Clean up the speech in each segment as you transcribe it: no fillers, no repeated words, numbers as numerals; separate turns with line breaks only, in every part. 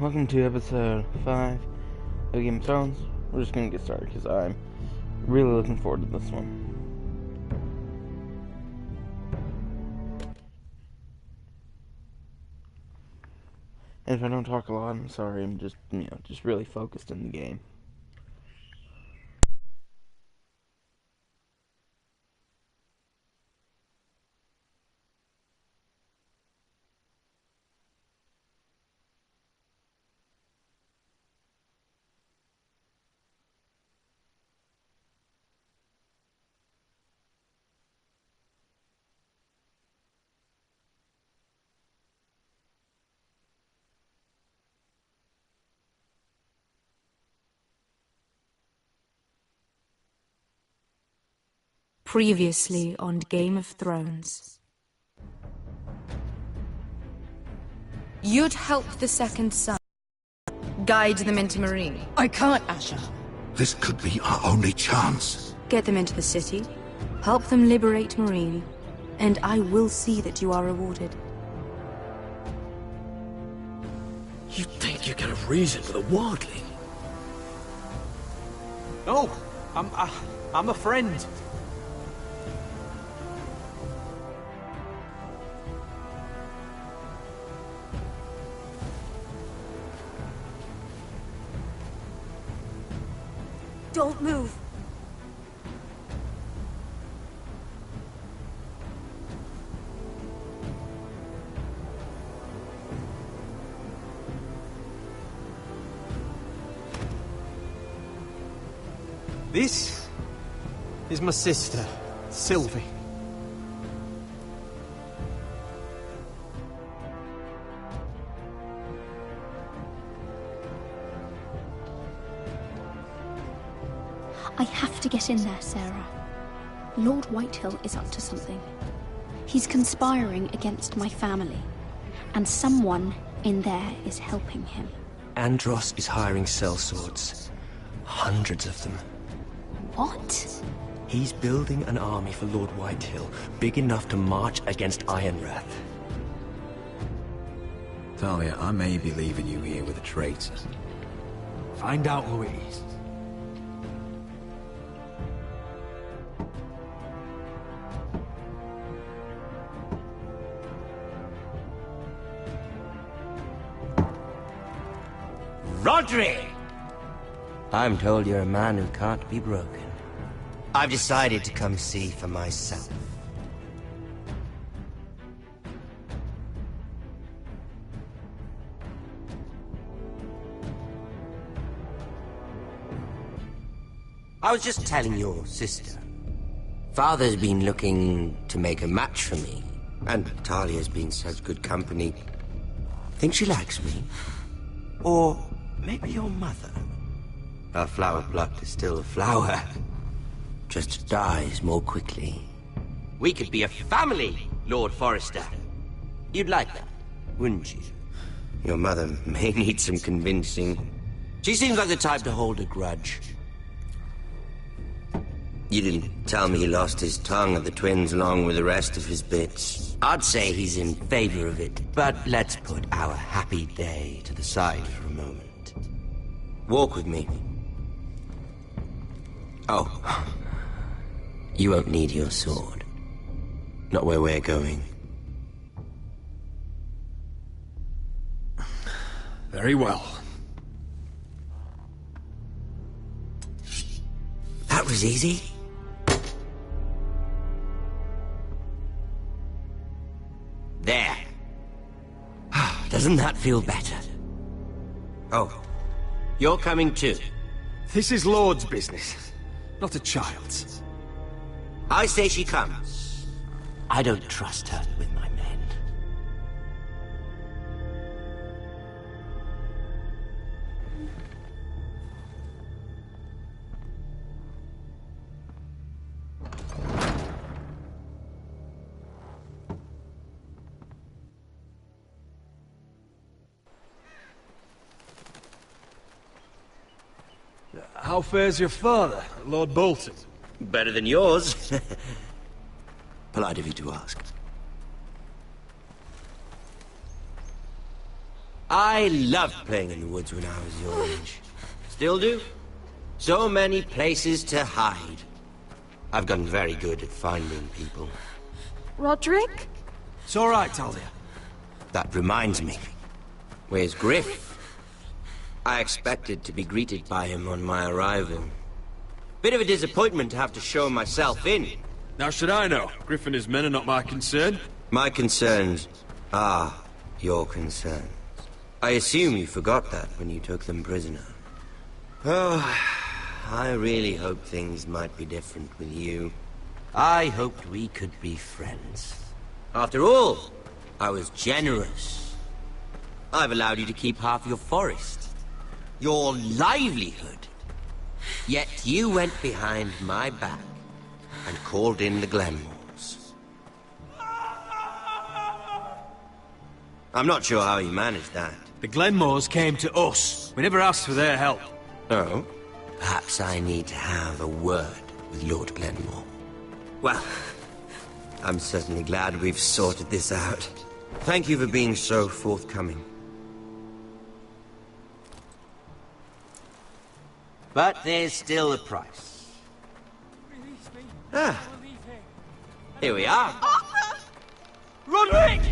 welcome to episode 5 of Game of Thrones. We're just gonna get started because I'm really looking forward to this one. And if I don't talk a lot, I'm sorry. I'm just, just really focused in the game.
Previously on Game of Thrones. You'd help the second son. Guide them into Meereen.
I can't, Asha.
This could be our only chance.
Get them into the city. Help them liberate Meereen. And I will see that you are rewarded.
You think you can have reason with a wildling?
No, I'm a friend.
Don't move.
This is my sister, Sylvie.
I have to get in there, Sarah. Lord Whitehill is up to something. He's conspiring against my family, and someone in there is helping him.
Andros is hiring sellswords. Hundreds of them.
What?
He's building an army for Lord Whitehill, big enough to march against Ironrath.
Talia, I may be leaving you here with a traitor.
Find out who it is.
Rodri! I'm told you're a man who can't be broken. I've decided to come see for myself. I was just telling your sister. Father's been looking to make a match for me, and Talia's been such good company. Think she likes me? Or maybe your mother? A flower plot is still a flower. Just dies more quickly. We could be a family, Lord Forrester. You'd like that, wouldn't you? Your mother may need some convincing. She seems like the type to hold a grudge. You didn't tell me he lost his tongue at the twins along with the rest of his bits. I'd say he's in favor of it, but let's put our happy day to the side for a moment. Walk with me. Oh. You won't need your sword. Not where we're going.
Very well.
That was easy. There. Doesn't that feel better? Oh, you're coming too.
This is Lord's business, not a child's.
I say she comes. I don't trust her with my men.
How fares your father, Lord Bolton?
Better than yours. Polite of you to ask. I loved playing in the woods when I was your age. Still do. So many places to hide. I've gotten very good at finding people.
Roderick?
It's all right, Talia.
That reminds me. Where's Griff? I expected to be greeted by him on my arrival. Bit of a disappointment to have to show myself in.
Now should I know? Griff and his men are not my concern.
My concerns are your concerns. I assume you forgot that when you took them prisoner. Oh, I really hoped things might be different with you. I hoped we could be friends. After all, I was generous. I've allowed you to keep half your forest. Your livelihood. Yet you went behind my back and called in the Glenmores. I'm not sure how you managed that.
The Glenmores came to us. We never asked for their help.
Oh? Perhaps I need to have a word with Lord Glenmore. Well, I'm certainly glad we've sorted this out. Thank you for being so forthcoming. But there's still a price. Ah. Here we are.
Arthur! Roderick!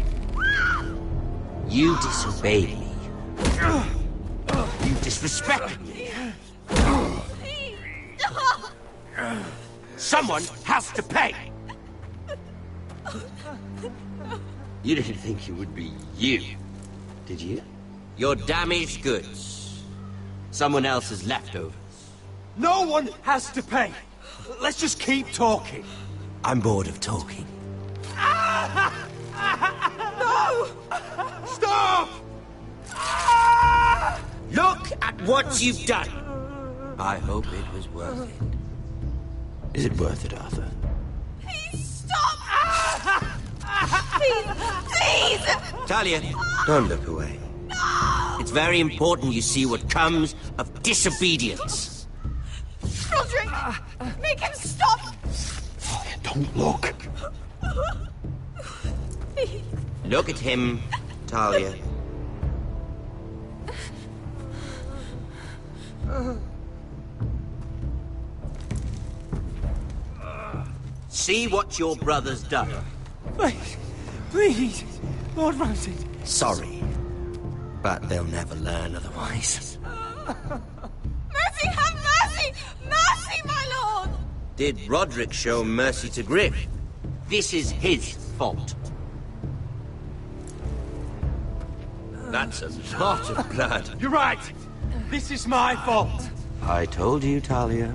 You disobeyed me. You disrespected me. Someone has to pay! You didn't think it would be you, did you? Your damaged goods. Someone else's leftovers.
No one has to pay. Let's just keep talking.
I'm bored of talking.
No! Stop!
Look at what you've done! I hope it was worth it. Is it worth it, Arthur?
Please stop! Please!
Talia, don't look away. It's very important you see what comes of disobedience.
Roderick! Make him stop!
Talia, don't look.
Please.
Look at him, Talia. See what your brother's done.
Please, please, Lord Ramsay.
Sorry, but they'll never learn otherwise.
Mercy, have mercy! Mercy, my lord!
Did Roderick show mercy to Griff? This is his fault. That's a lot of blood.
You're right. This is my fault.
I told you, Talia.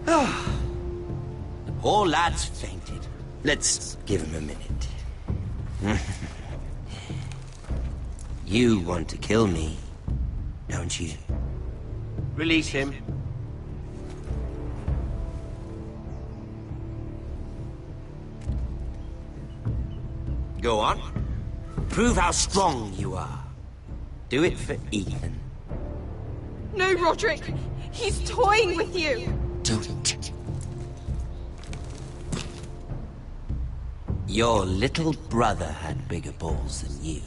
The poor lad's fainted. Let's give him a minute. You want to kill me, don't you? Release him. Go on. Prove how strong you are. Do it for Ethan.
No, Roderick! He's toying with you!
Do it. Your little brother had bigger balls than you.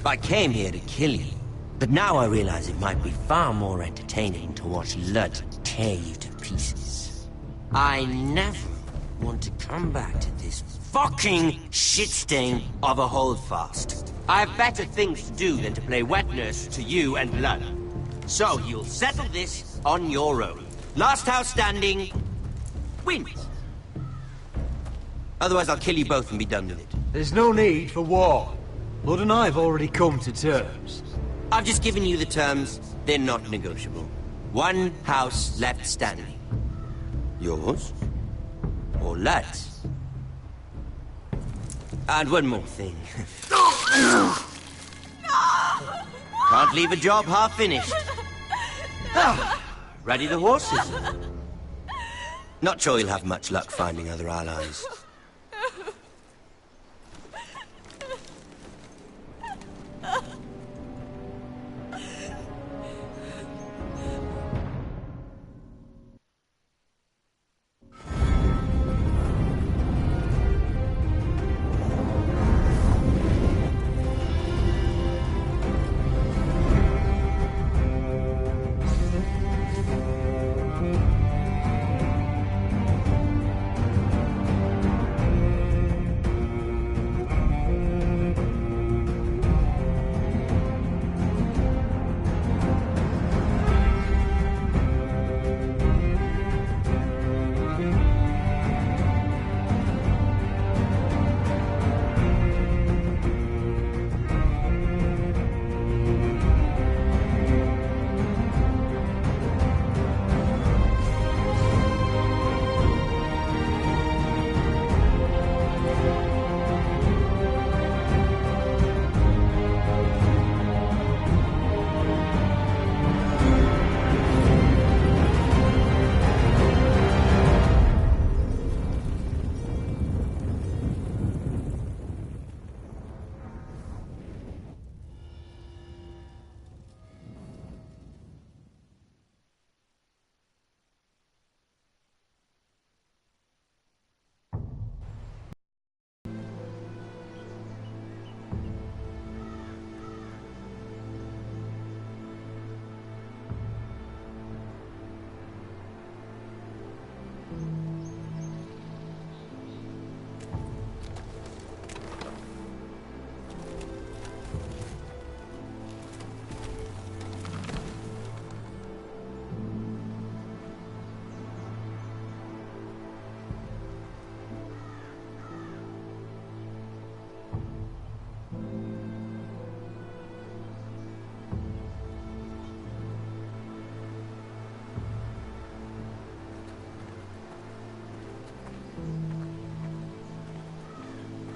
I came here to kill you, but now I realize it might be far more entertaining to watch Lud tear you to pieces. I never want to come back to this fucking shit stain of a holdfast. I have better things to do than to play wet nurse to you and Lud. So you'll settle this on your own. Last house standing wins. Otherwise I'll kill you both and be done with it.
There's no need for war. Lord and I have already come to terms.
I've just given you the terms. They're not negotiable. One house left standing. Yours? Or Lud's? And one more thing. Can't leave a job half finished. Ready the horses? Not sure you'll have much luck finding other allies.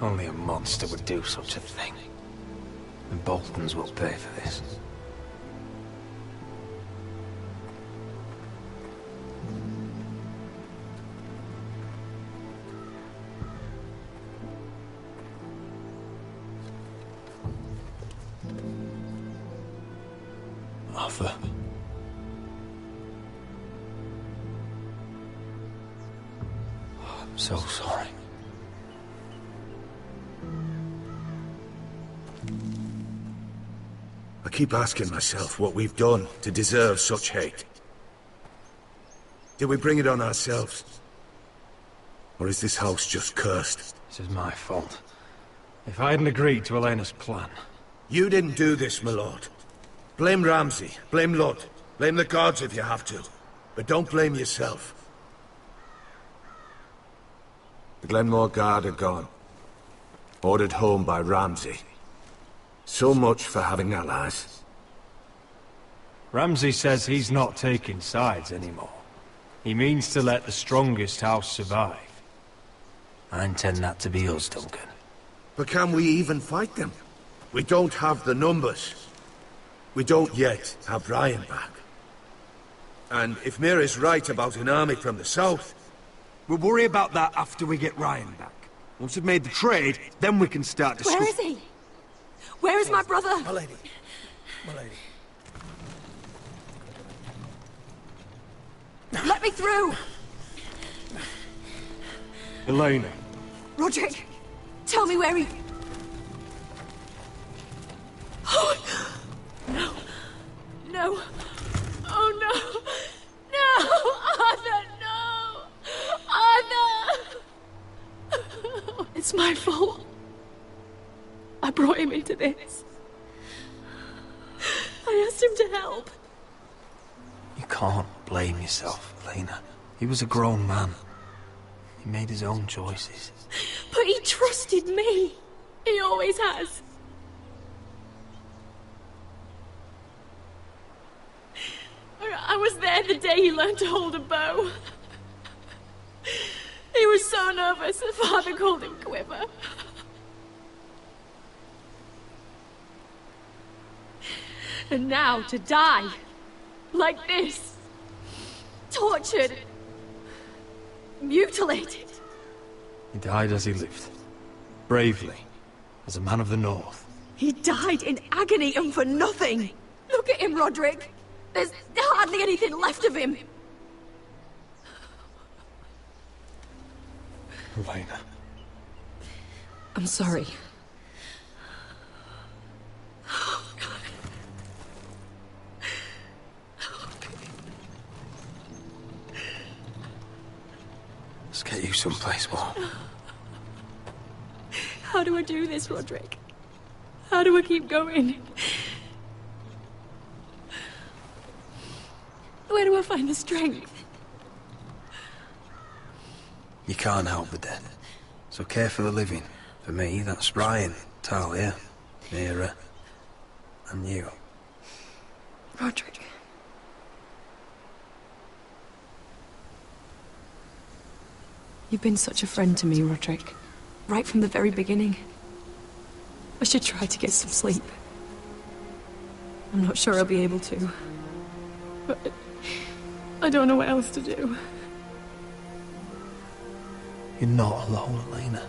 Only a monster would do such a thing. The Boltons will pay for this. Arthur. I'm so sorry.
I keep asking myself what we've done to deserve such hate. Did we bring it on ourselves? Or is this house just cursed?
This is my fault. If I hadn't agreed to Elena's plan...
You didn't do this, my lord. Blame Ramsay, blame Ludd, blame the gods if you have to. But don't blame yourself. The Glenmore Guard are gone. Ordered home by Ramsay. So much for having allies.
Ramsay says he's not taking sides anymore. He means to let the strongest house survive. I intend that to be us, Duncan.
But can we even fight them? We don't have the numbers. We don't yet have Ryan back. And if Mira's right about an army from the south...
We'll worry about that after we get Ryan back. Once we've made the trade, then we can start discussing...
Where is he? Where is my brother?
My lady. My lady.
Let me through!
Elena.
Roderick, tell me where he... Oh, no. No. Oh, no. No! Arthur, no! Arthur! It's my fault. I brought him into this. I asked him to help.
You can't blame yourself, Elena. He was a grown man. He made his own choices.
But he trusted me. He always has. I was there the day he learned to hold a bow. He was so nervous that Father called him Quiver. And now to die, like this, tortured, mutilated.
He died as he lived, bravely, as a man of the North.
He died in agony and for nothing. Look at him, Roderick. There's hardly anything left of him.
Elena.
I'm sorry.
Let's get you someplace warm.
How do I do this, Roderick? How do I keep going? Where do I find the strength?
You can't help the dead. So care for the living. For me, that's Ryan, Talia, Mira, and you.
Roderick. You've been such a friend to me, Roderick. Right from the very beginning. I should try to get some sleep. I'm not sure I'll be able to. But I don't know what else to do.
You're not alone, Elena.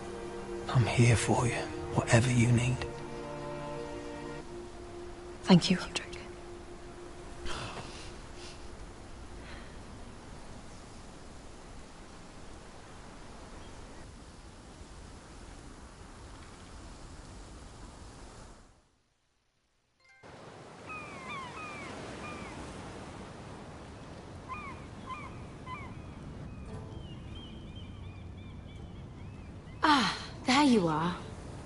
I'm here for you, whatever you need.
Thank you, Roderick.
There you are.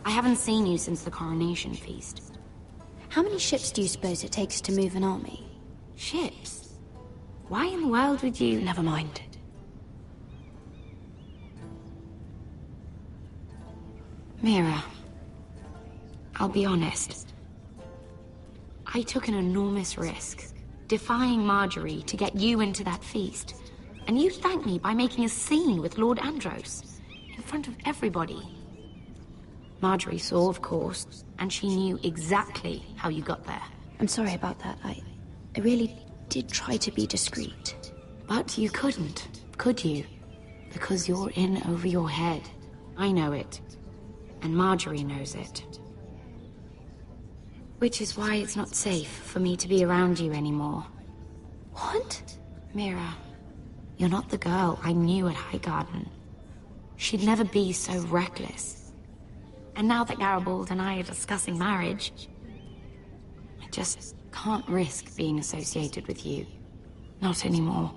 I haven't seen you since the coronation feast.
How many ships do you suppose it takes to move an army?
Ships? Why in the world would you...
Never mind.
Mira, I'll be honest. I took an enormous risk, defying Marjorie to get you into that feast. And you thanked me by making a scene with Lord Andros, in front of everybody. Marjorie saw, of course, and she knew exactly how you got there.
I'm sorry about that. I really did try to be discreet.
But you couldn't, could you? Because you're in over your head. I know it. And Marjorie knows it. Which is why it's not safe for me to be around you anymore.
What?
Mira, you're not the girl I knew at Highgarden. She'd never be so reckless. And now that Garibald and I are discussing marriage, I just can't risk being associated with you. Not anymore.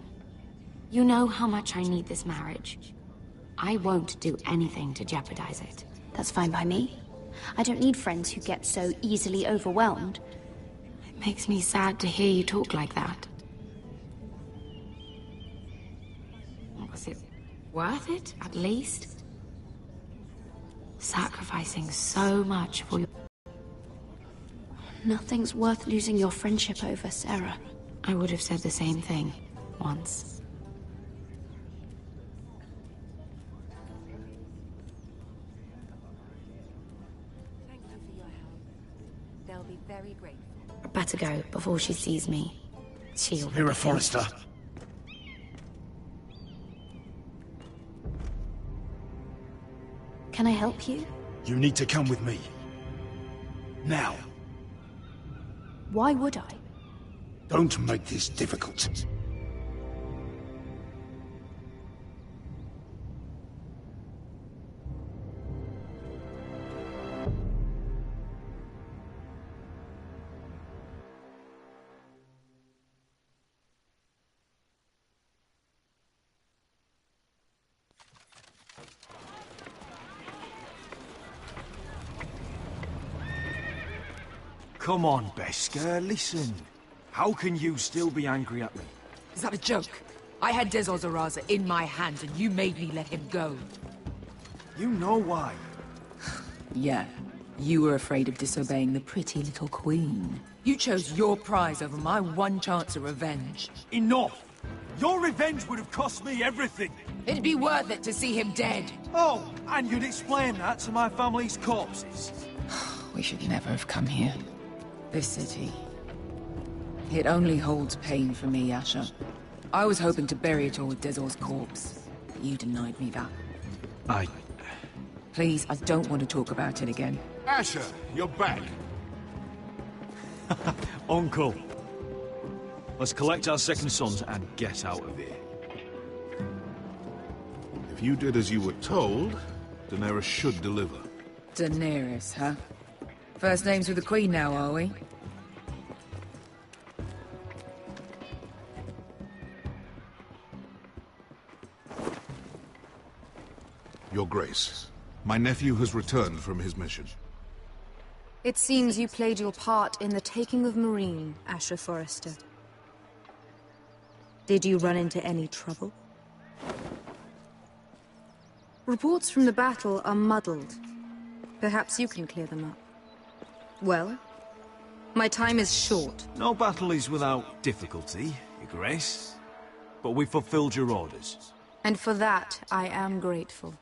You know how much I need this marriage. I won't do anything to jeopardize it.
That's fine by me. I don't need friends who get so easily overwhelmed.
It makes me sad to hear you talk like that. Was it worth it, at least? Sacrificing so much for your...
Nothing's worth losing your friendship over, Sarah.
I would have said the same thing, once.
Thank you for your help. They'll be very grateful.
I better go before she sees me. She'll...
Mira Forrester.
Can I help you?
You need to come with me. Now.
Why would I?
Don't make this difficult. Come on, Beskar, listen. How can you still be angry at me?
Is that a joke? I had Dezor Zaraza in my hands and you made me let him go.
You know why.
Yeah. You were afraid of disobeying the pretty little queen. You chose your prize over my one chance of revenge.
Enough! Your revenge would have cost me everything!
It'd be worth it to see him dead.
Oh, and you'd explain that to my family's corpses.
We should never have come here. This city. It only holds pain for me, Asher. I was hoping to bury it all with Dezor's corpse. But you denied me that. Please, I don't want to talk about it again.
Asher, you're back.
Uncle. Let's collect our second sons and get out of here.
If you did as you were told, Daenerys should deliver.
Daenerys, huh? First names with the Queen now, are we?
Your Grace, my nephew has returned from his mission.
It seems you played your part in the taking of Meereen, Asher Forrester. Did you run into any trouble? Reports from the battle are muddled. Perhaps you can clear them up. Well, my time is short.
No battle is without difficulty, Your Grace. But we fulfilled your orders.
And for that, I am grateful.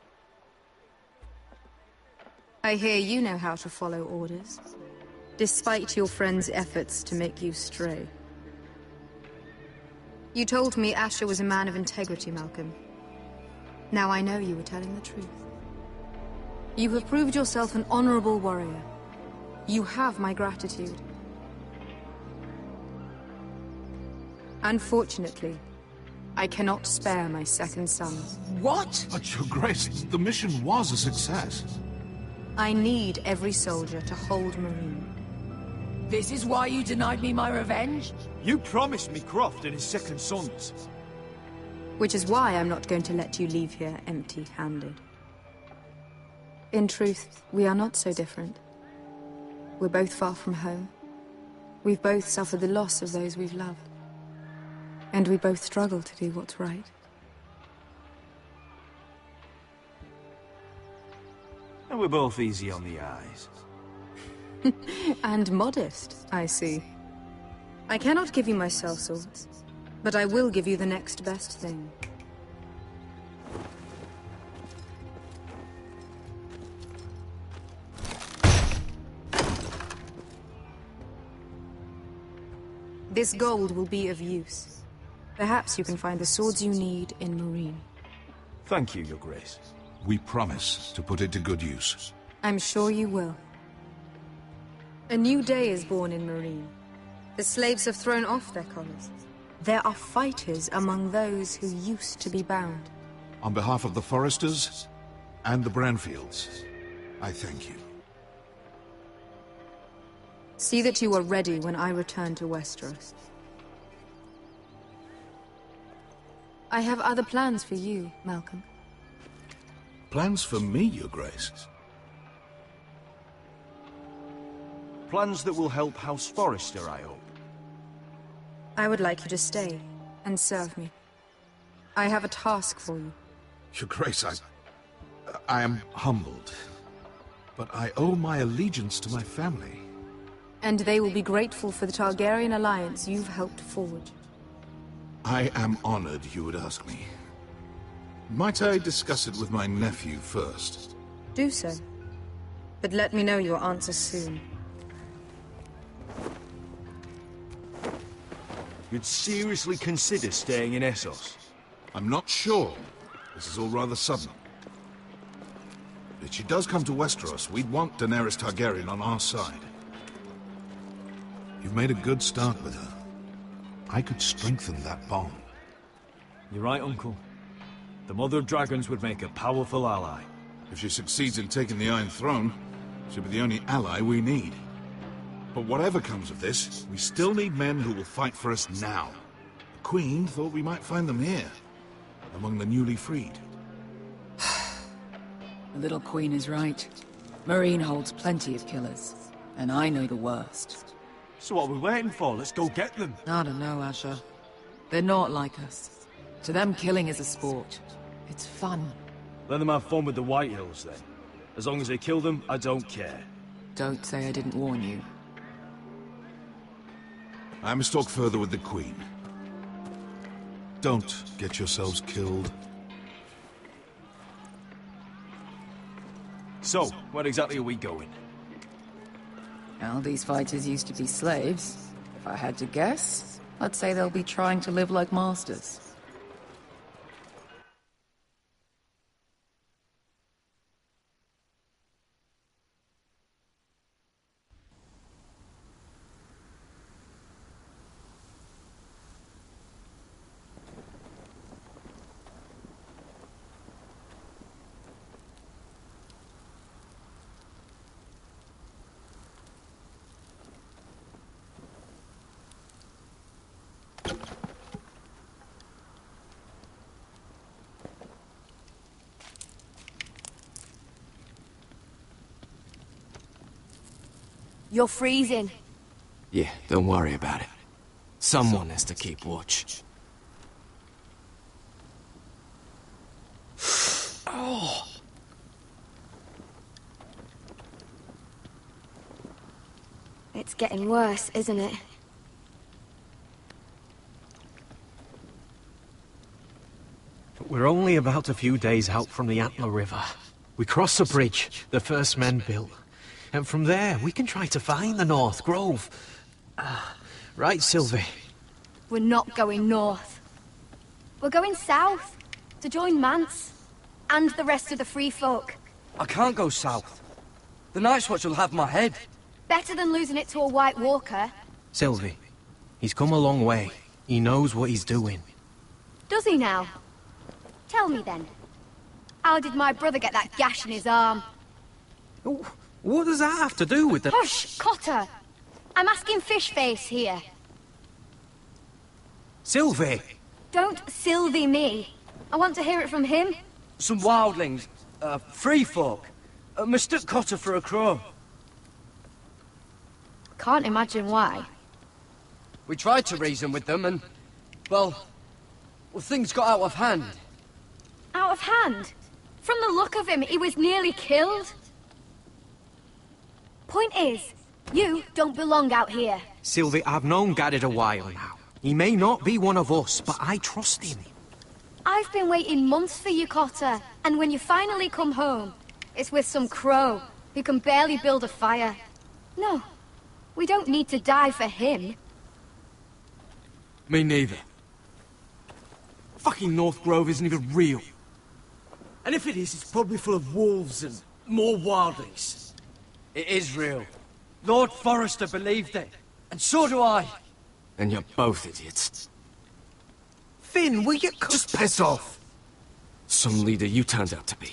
I hear you know how to follow orders, despite your friend's efforts to make you stray. You told me Asher was a man of integrity, Malcolm. Now I know you were telling the truth. You have proved yourself an honorable warrior. You have my gratitude. Unfortunately, I cannot spare my second son.
What?
But Your Grace, the mission was a success.
I need every soldier to hold Meereen.
This is why you denied me my revenge?
You promised me Croft and his second sons.
Which is why I'm not going to let you leave here empty-handed. In truth, we are not so different. We're both far from home. We've both suffered the loss of those we've loved. And we both struggle to do what's right.
And we're both easy on the eyes.
And modest, I see. I cannot give you my sellswords, but I will give you the next best thing. This gold will be of use. Perhaps you can find the swords you need in Meereen.
Thank you, Your Grace.
We promise to put it to good use.
I'm sure you will. A new day is born in Meereen. The slaves have thrown off their collars. There are fighters among those who used to be bound.
On behalf of the Foresters and the Branfields, I thank you.
See that you are ready when I return to Westeros. I have other plans for you, Malcolm.
Plans for me, Your Grace?
Plans that will help House Forrester, I hope.
I would like you to stay and serve me. I have a task for you.
Your Grace, I am humbled, but I owe my allegiance to my family.
And they will be grateful for the Targaryen alliance you've helped forge.
I am honored you would ask me. Might I discuss it with my nephew first?
Do so. But let me know your answer soon.
You'd seriously consider staying in Essos?
I'm not sure. This is all rather sudden. But if she does come to Westeros, we'd want Daenerys Targaryen on our side. You've made a good start with her. I could strengthen that bond.
You're right, Uncle. The Mother of Dragons would make a powerful ally.
If she succeeds in taking the Iron Throne, she'll be the only ally we need. But whatever comes of this, we still need men who will fight for us now. The Queen thought we might find them here, among the newly freed.
The little Queen is right. Meereen holds plenty of killers, and I know the worst.
So what are we waiting for? Let's go get them.
I don't know, Asher. They're not like us. To them, killing is a sport. It's fun.
Let them have fun with the Whitehills, then. As long as they kill them, I don't care.
Don't say I didn't warn you.
I must talk further with the Queen. Don't get yourselves killed.
So, where exactly are we going?
Well, these fighters used to be slaves. If I had to guess, I'd say they'll be trying to live like masters.
You're freezing.
Yeah, don't worry about it. Someone has to keep watch.
Oh. It's getting worse, isn't it?
We're only about a few days out from the Antler River. We cross the bridge the first men built. And from there, we can try to find the North Grove. Right, Sylvie?
We're not going north. We're going south, to join Mance, and the rest of the Free Folk.
I can't go south. The Night's Watch will have my head.
Better than losing it to a White Walker.
Sylvie, he's come a long way. He knows what he's doing.
Does he now? Tell me then. How did my brother get that gash in his arm?
What does that have to do with the—
Hush, Cotter! I'm asking Fishface here.
Sylvie!
Don't Sylvie me. I want to hear it from him.
Some wildlings, free folk, mistook Cotter for a crow.
Can't imagine why.
We tried to reason with them and, well, things got out of hand.
Out of hand? From the look of him, he was nearly killed. Point is, you don't belong out here.
Sylvie, I've known Gaddard a while now. He may not be one of us, but I trust him.
I've been waiting months for you, Cotter. And when you finally come home, it's with some crow who can barely build a fire. No, we don't need to die for him.
Me neither. Fucking North Grove isn't even real. And if it is, it's probably full of wolves and more wildlings. It is real. Lord Forrester believed it. And so do I.
And you're both idiots.
Finn, will you...
Just piss off.
Some leader you turned out to be.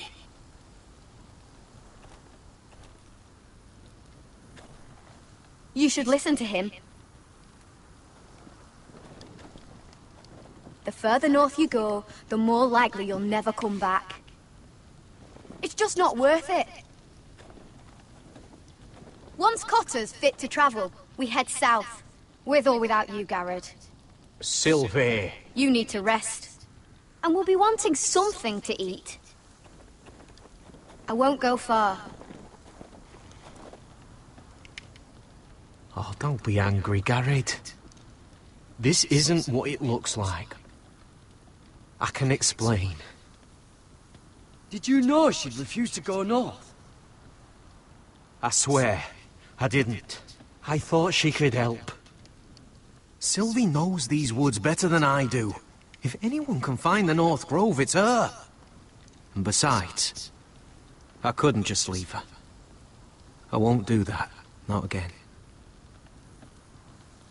You should listen to him. The further north you go, the more likely you'll never come back. It's just not worth it. Once Cotter's fit to travel, we head south. With or without you, Garrett.
Sylvie.
You need to rest. And we'll be wanting something to eat. I won't go far.
Oh, don't be angry, Garrett. This isn't what it looks like. I can explain.
Did you know she'd refuse to go north?
I swear, I didn't. I thought she could help. Sylvie knows these woods better than I do. If anyone can find the North Grove, it's her. And besides, I couldn't just leave her. I won't do that. Not again.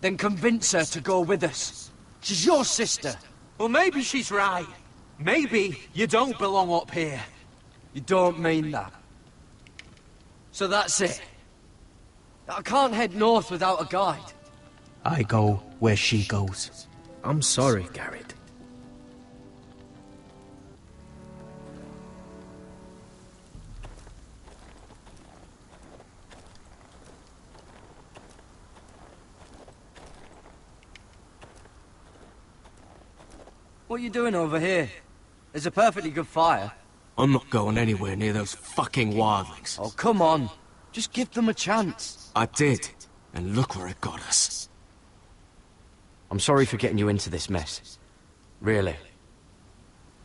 Then convince her to go with us. She's your sister.
Well, maybe she's right. Maybe you don't belong up here.
You don't mean that. So that's it. I can't head north without a guide.
I go where she goes. I'm sorry, Garrett.
What are you doing over here? There's a perfectly good fire.
I'm not going anywhere near those fucking wildlings.
Oh, come on. Just give them a chance.
I did, and look where it got us.
I'm sorry for getting you into this mess. Really.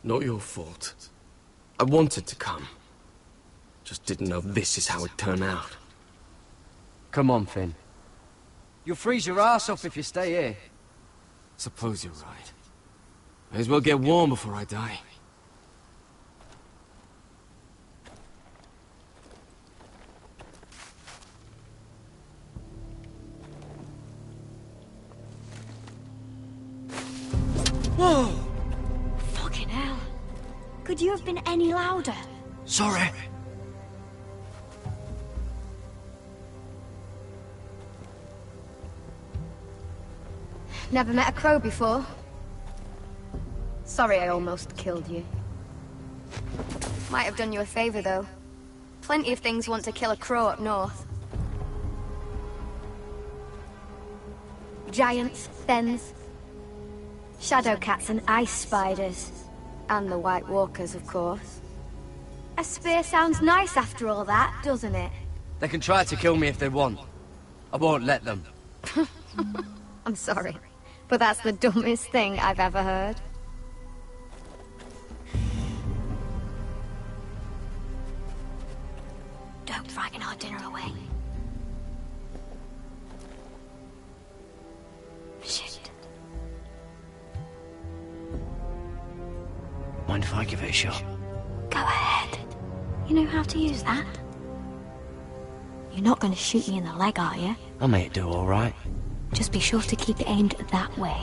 Not your fault. I wanted to come. Just didn't know this is how it'd turn out.
Come on, Finn.
You'll freeze your ass off if you stay here.
Suppose you're right. May as well get warm before I die.
Whoa! Fucking hell. Could you have been any louder?
Sorry.
Never met a crow before. Sorry I almost killed you. Might have done you a favor, though. Plenty of things want to kill a crow up north. Giants, Thens, shadow cats and ice spiders. And the White Walkers, of course. A spear sounds nice after all that, doesn't it?
They can try to kill me if they want. I won't let them.
I'm sorry, but that's the dumbest thing I've ever heard. Don't frighten our dinner away. Shit.
Mind if I give it a shot?
Go ahead. You know how to use that? You're not going to shoot me in the leg, are you?
I may do all right.
Just be sure to keep it aimed that way.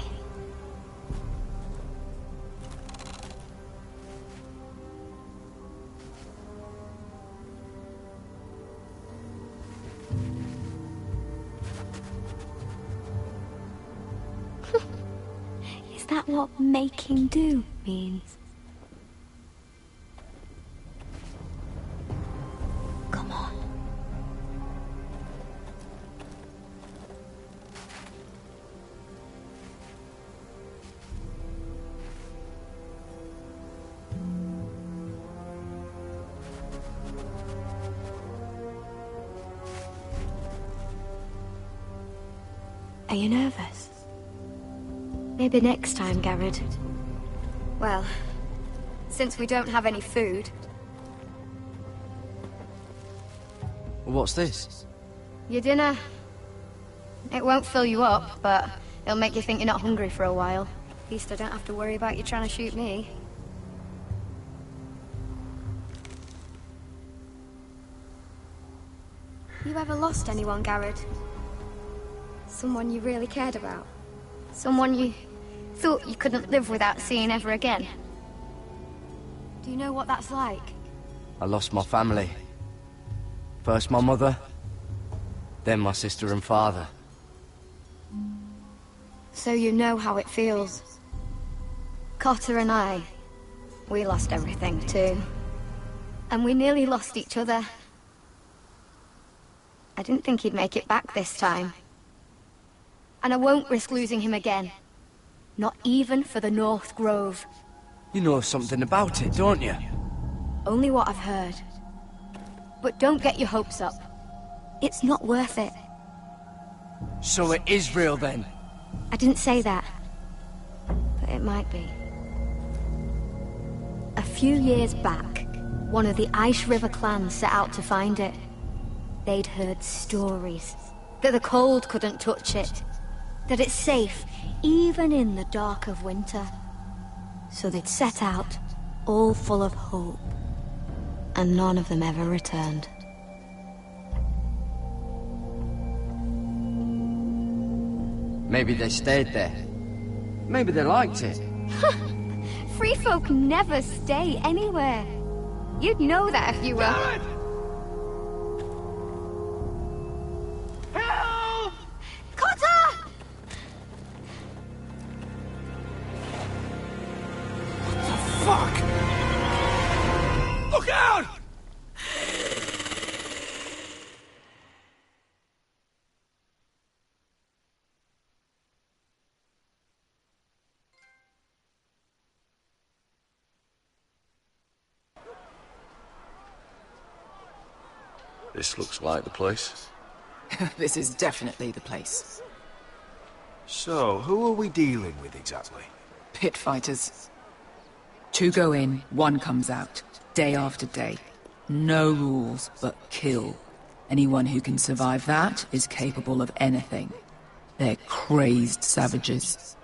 Is that what making do means? Come on. Are you nervous? Maybe next time, Garrett. Well, since we don't have any food...
What's this?
Your dinner. It won't fill you up, but It'll make you think you're not hungry for a while. At least I don't have to worry about you trying to shoot me. You ever lost anyone, Garrett? Someone you really cared about? Someone you thought you couldn't live without seeing ever again? Do you know what that's like?
I lost my family. First my mother, then my sister and father.
So you know how it feels. Cotter and I, we lost everything too. And we nearly lost each other. I didn't think he'd make it back this time. And I won't risk losing him again. Not even for the North Grove.
You know something about it, don't you?
Only what I've heard. But don't get your hopes up. It's not worth it.
So it is real then?
I didn't say that. But it might be. A few years back, one of the Ice River clans set out to find it. They'd heard stories. That the cold couldn't touch it. That it's safe, even in the dark of winter. So they'd set out, all full of hope. And none of them ever returned.
Maybe they stayed there. Maybe they liked it.
Free folk never stay anywhere. You'd know that if you were...
Help!
Cotter!
Fuck! Look out!
This looks like the place.
This is definitely the place.
So, who are we dealing with exactly?
Pit fighters. 2 go in, 1 comes out. Day after day. No rules, but kill. Anyone who can survive that is capable of anything. They're crazed savages.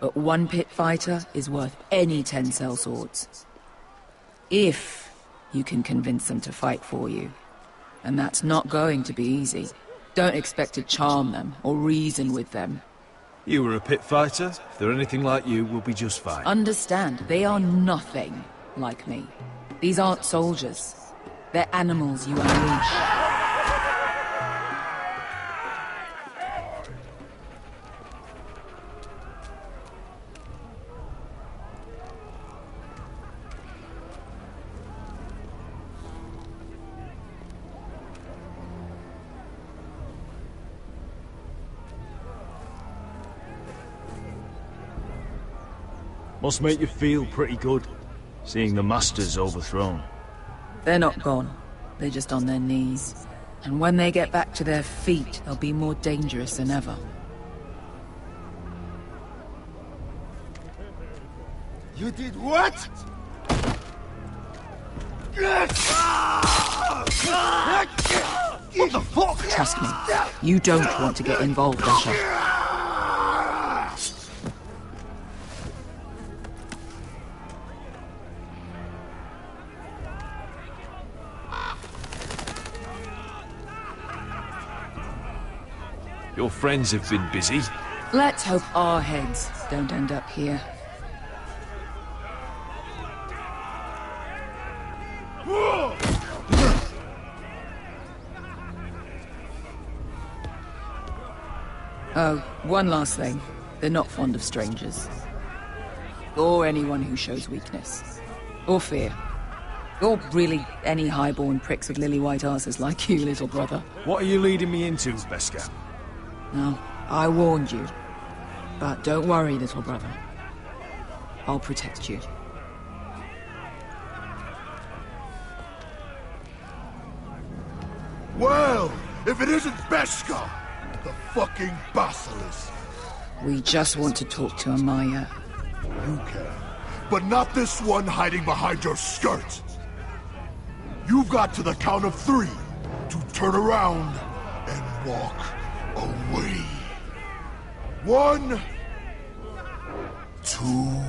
But 1 pit fighter is worth any 10 sellswords. If you can convince them to fight for you. And that's not going to be easy. Don't expect to charm them or reason with them.
You were a pit fighter. If they're anything like you, we'll be just fine.
Understand, they are nothing like me. These aren't soldiers. They're animals you unleash.
Must make you feel pretty good, seeing the Masters overthrown.
They're not gone. They're just on their knees. And when they get back to their feet, they'll be more dangerous than ever.
You did what?
What the fuck? Trust me, you don't want to get involved, Asher.
Your friends have been busy.
Let's hope our heads don't end up here. Oh, one last thing. They're not fond of strangers. Or anyone who shows weakness. Or fear. Or really any highborn pricks with lily-white asses like you, little brother.
What are you leading me into, Beskar?
No, I warned you. But don't worry, little brother. I'll protect you.
Well, if it isn't Beskar, the fucking basilisk.
We just want to talk to Amaya.
You can, but not this one hiding behind your skirt. You've got to the count of 3 to turn around and walk away.
1, 2.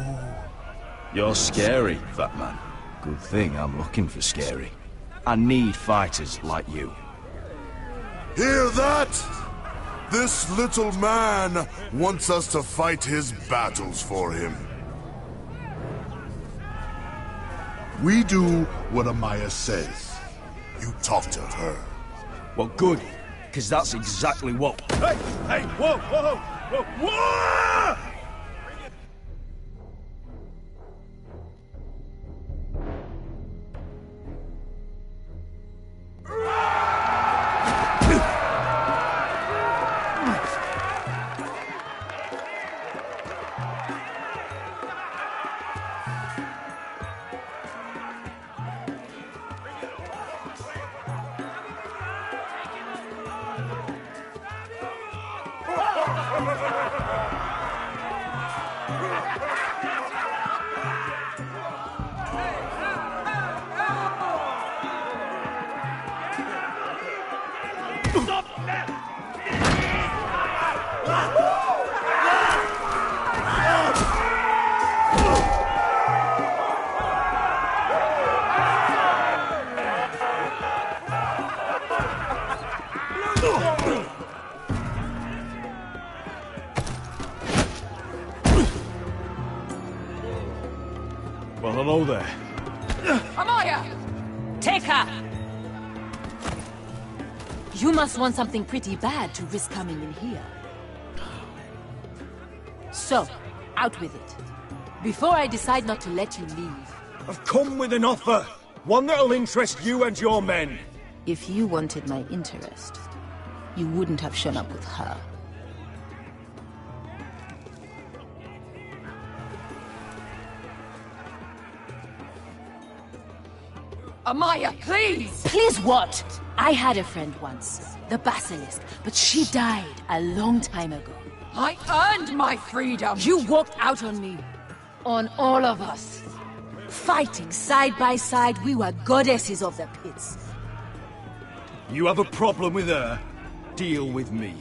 You're scary, fat man. Good thing I'm looking for scary. I need fighters like you.
Hear that? This little man wants us to fight his battles for him. We do what Amaya says. You talk to her.
Well, good, because that's exactly what...
Hey! Hey! Whoa! Whoa! Whoa! Whoa!
Well, hello there.
Amaya! Take her! You must want something pretty bad to risk coming in here. So, out with it. Before I decide not to let you leave.
I've come with an offer. One that'll interest you and your men.
If you wanted my interest, you wouldn't have shown up with her. Amaya, please! Please what? I had a friend once, the Basilisk, but she died a long time ago. I earned my freedom! You walked out on me. On all of us. Fighting side by side, we were goddesses of the pits.
You have a problem with her? Deal with me.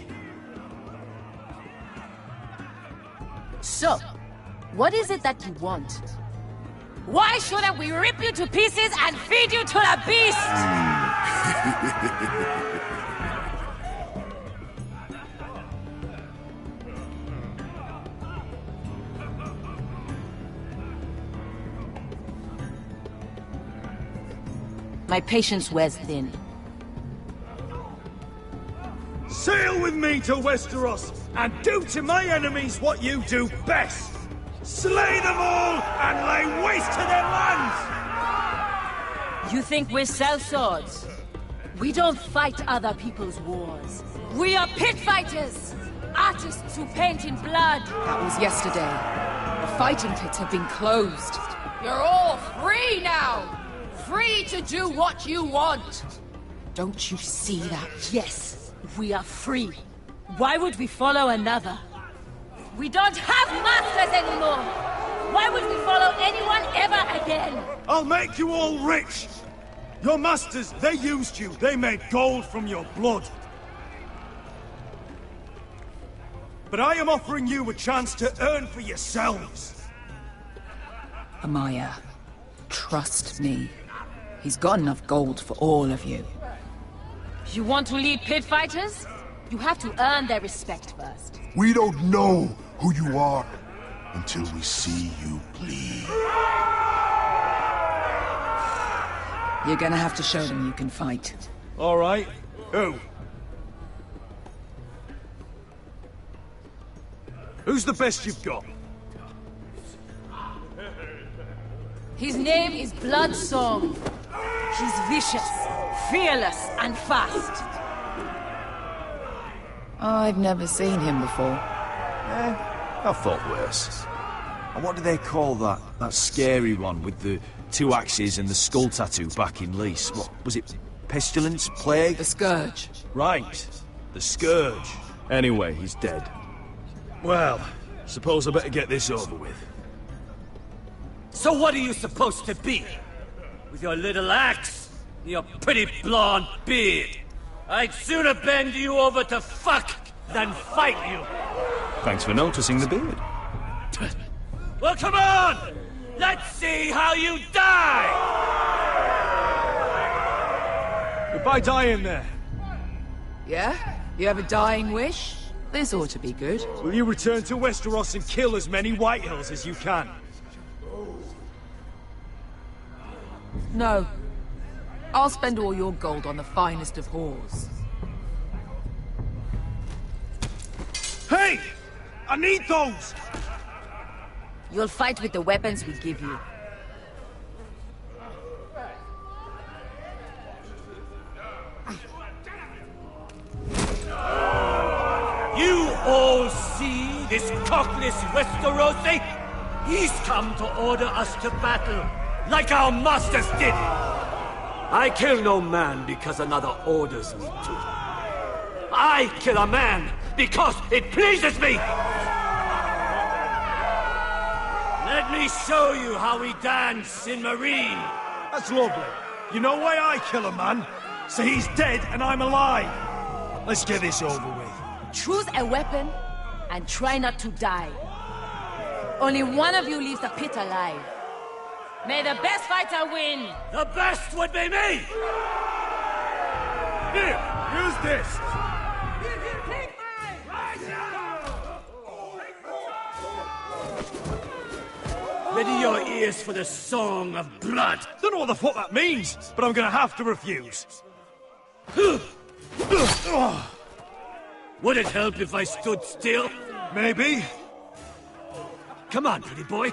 So, what is it that you want? Why shouldn't we rip you to pieces and feed you to the beast? My patience wears thin.
Sail with me to Westeros and do to my enemies what you do best. Slay them all and lay waste to their lands!
You think we sell swords? We don't fight other people's wars. We are pit fighters! Artists who paint in blood!
That was yesterday. The fighting pits have been closed.
You're all free now! Free to do what you want!
Don't you see that?
Yes, we are free. Why would we follow another? We don't have masters anymore! Why would we follow anyone ever again?
I'll make you all rich! Your masters, they used you. They made gold from your blood. But I am offering you a chance to earn for yourselves.
Amaya, trust me. He's got enough gold for all of you.
You want to lead pit fighters? You have to earn their respect first.
We don't know who you are until we see you bleed.
You're gonna have to show them you can fight.
All right. Who? Who's the best you've got?
His name is Bloodsong. He's vicious, fearless, and fast.
I've never seen him before.
I thought worse. And what do they call that scary one with the 2 axes and the skull tattoo back in Lys? What was it? Pestilence? Plague?
The Scourge.
Right. The Scourge. Anyway, he's dead.
Well, suppose I better get this over with.
So what are you supposed to be? With your little axe? Your pretty blonde beard? I'd sooner bend you over to fuck than fight you.
Thanks for noticing the beard.
Well, come on! Let's see how you die!
Goodbye, dying there.
Yeah? You have a dying wish? This ought to be good.
Will you return to Westeros and kill as many Whitehills as you can?
No. I'll spend all your gold on the finest of whores.
Hey! I need those!
You'll fight with the weapons we give you.
You all see this cockless Westerosi? He's come to order us to battle, like our masters did. I kill no man because another orders me to. I kill a man because it pleases me! Let me show you how we dance in Marine.
That's lovely. You know why I kill a man? So he's dead and I'm alive. Let's get this over with.
Choose a weapon and try not to die. Only one of you leaves the pit alive. May the best fighter win!
The best would be me!
Here, use this!
Ready your ears for the song of blood.
Don't know what the fuck that means, but I'm gonna have to refuse.
Would it help if I stood still?
Maybe.
Come on, pretty boy.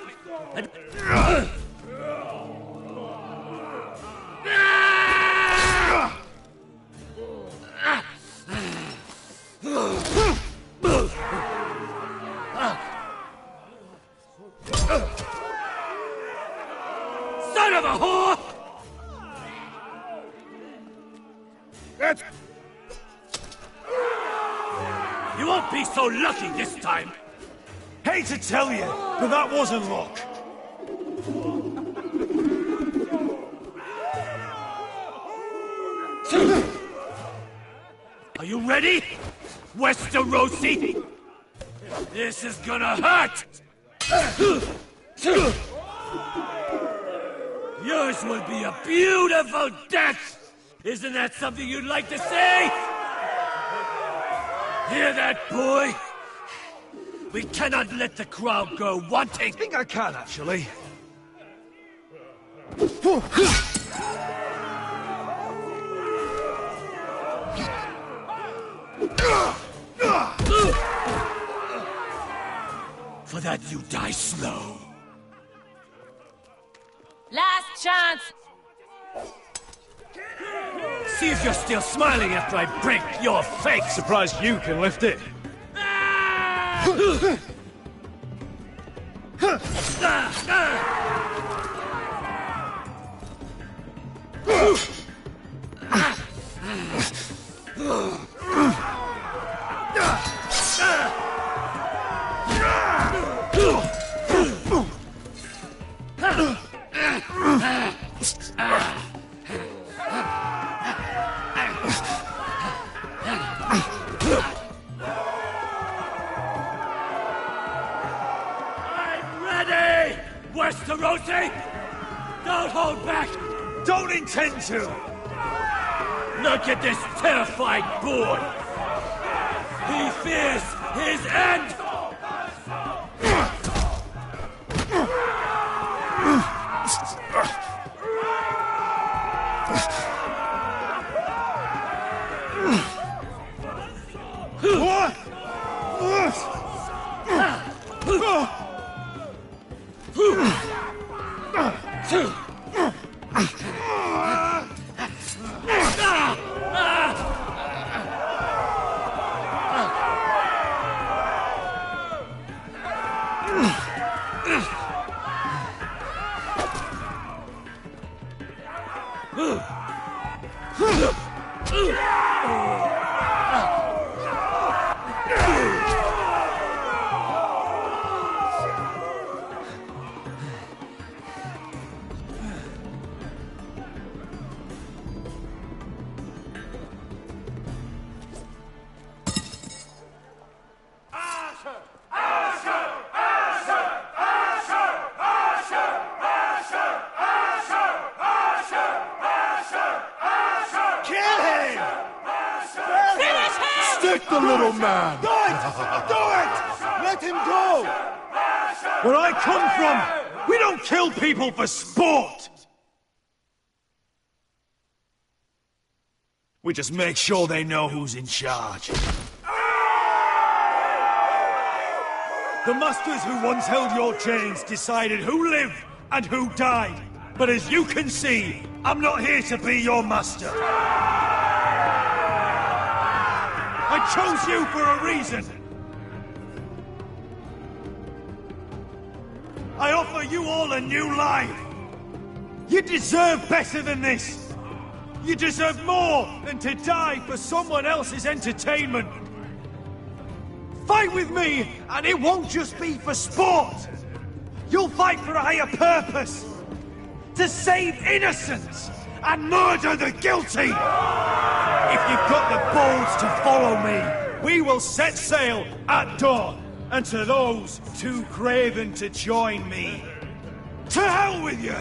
Son of a whore! You won't be so lucky this time.
Hate to tell you, but that wasn't luck.
Are you ready, Westerosi? This is gonna hurt! Yours will be a beautiful death! Isn't that something you'd like to say? Hear that, boy? We cannot let the crowd go wanting!
I think I can, actually.
For that you die slow.
Last chance!
See if you're still smiling after I break your face!
Surprised you can lift it.
Westerosi! Don't hold back!
Don't intend to!
Look at this terrified boy! He fears his end!
Protect the little man!
Do it! Do it! Let him go! Where I come from, we don't kill people for sport! We just make sure they know who's in charge. The masters who once held your chains decided who lived and who died. But as you can see, I'm not here to be your master. I chose you for a reason. I offer you all a new life. You deserve better than this. You deserve more than to die for someone else's entertainment. Fight with me, and it won't just be for sport. You'll fight for a higher purpose. To save innocents and murder the guilty. If you've got the balls to follow me, we will set sail at dawn. And to those too craven to join me, to hell with you!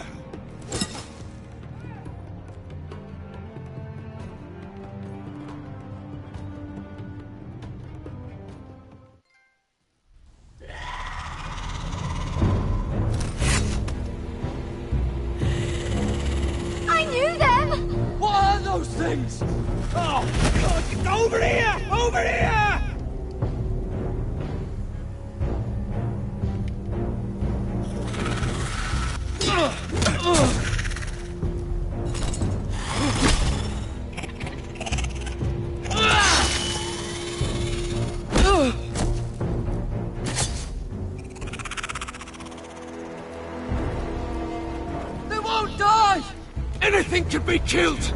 I knew them!
What are those things? Oh, God, over here! Over here! They won't die! Anything can be killed!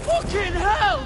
Fucking hell!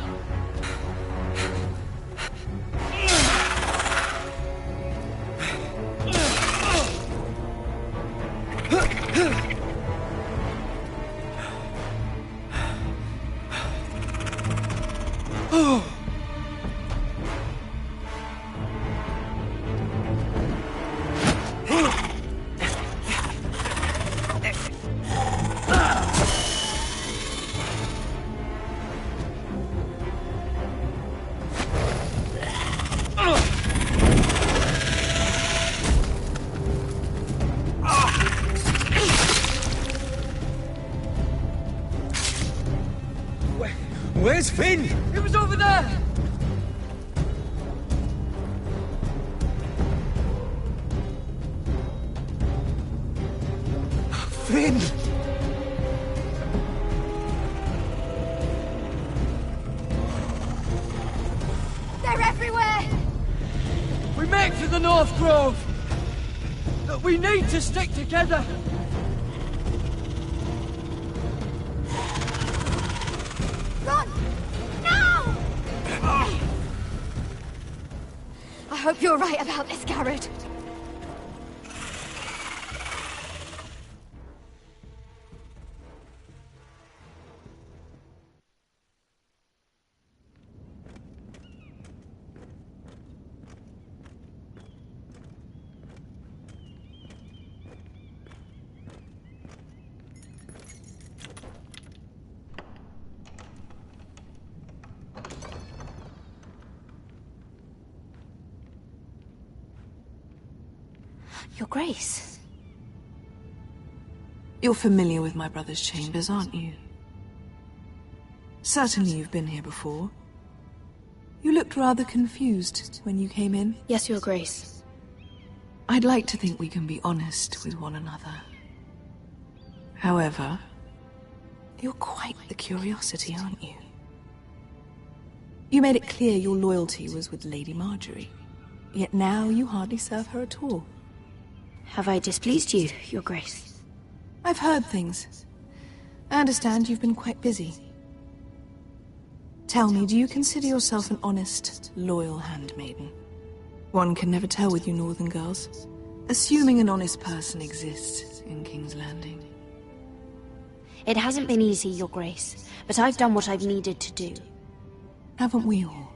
Where's Finn? It was over there! Finn!
They're everywhere!
We make for the North Grove! But we need to stick together!
Run! Now! I hope you're right about this, Garrett.
Your Grace. You're familiar with my brother's chambers, aren't you? Certainly you've been here before. You looked rather confused when you came in.
Yes, Your Grace.
I'd like to think we can be honest with one another. However, you're quite the curiosity, aren't you? You made it clear your loyalty was with Lady Marjorie, yet now you hardly serve her at all.
Have I displeased you, Your Grace?
I've heard things. I understand you've been quite busy. Tell me, do you consider yourself an honest, loyal handmaiden? One can never tell with you northern girls. Assuming an honest person exists in King's Landing.
It hasn't been easy, Your Grace, but I've done what I've needed to do.
Haven't we all?